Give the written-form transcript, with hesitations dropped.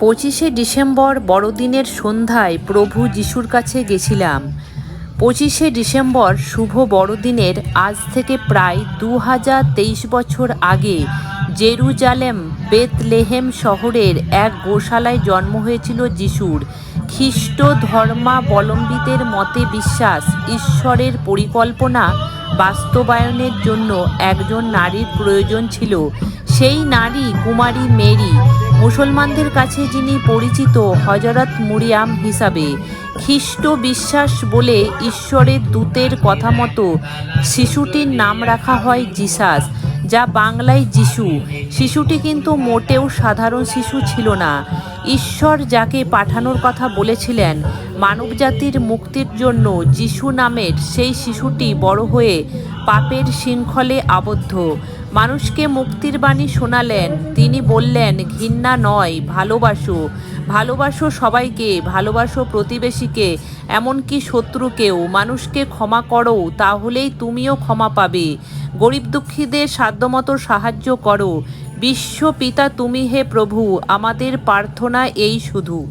25শে December বড়দিনের সন্ধ্যায় প্রভু যিশুর কাছে গেছিলাম। 25শে ডিসেম্বর শুভ বড়দিনের আজ থেকে প্রায় 2023 বছর আগে জেরুজালেম বেথলেহেম শহরের এক গোশালায় জন্ম হয়েছিল যিশুর। খ্রিস্ট ধর্মাবলম্বীদের মতে বিশ্বাস, ঈশ্বরের পরিকল্পনা বাস্তবায়নের জন্য একজন নারীর প্রয়োজন ছিল। সেই নারী কুমারী মেরি, মুসলমানদের কাছে যিনি পরিচিত হযরত মরিয়ম হিসাবে। খ্রিস্ট বিশ্বাস বলে ঈশ্বরের দূতের কথা মতো শিশুটির নাম রাখা হয় জিসাস, যা বাংলায় যিশু। শিশুটি কিন্তু মোটেও সাধারণ শিশু ছিল না। ঈশ্বর যাকে পাঠানোর কথা বলেছিলেন মানবজাতির মুক্তির জন্য, যিশু নামের সেই শিশুটি বড় হয়ে পাপের শৃঙ্খলে আবদ্ধ। মানুষকে মুক্তির বাণী শোনালেন। তিনি বললেন, ঘৃণা নয়, ভালোবাসো। ভালোবাসো সবাইকে, ভালোবাসো প্রতিবেশীকে, এমনকি শত্রুকেও। মানুষকে ক্ষমা করো, তাহলেই তুমিও ক্ষমা পাবে। গরিব দুঃখীদের সাধ্যমতো সাহায্য করো। বিশ্ব পিতা তুমি হে প্রভু, আমাদের প্রার্থনা এই শুধু।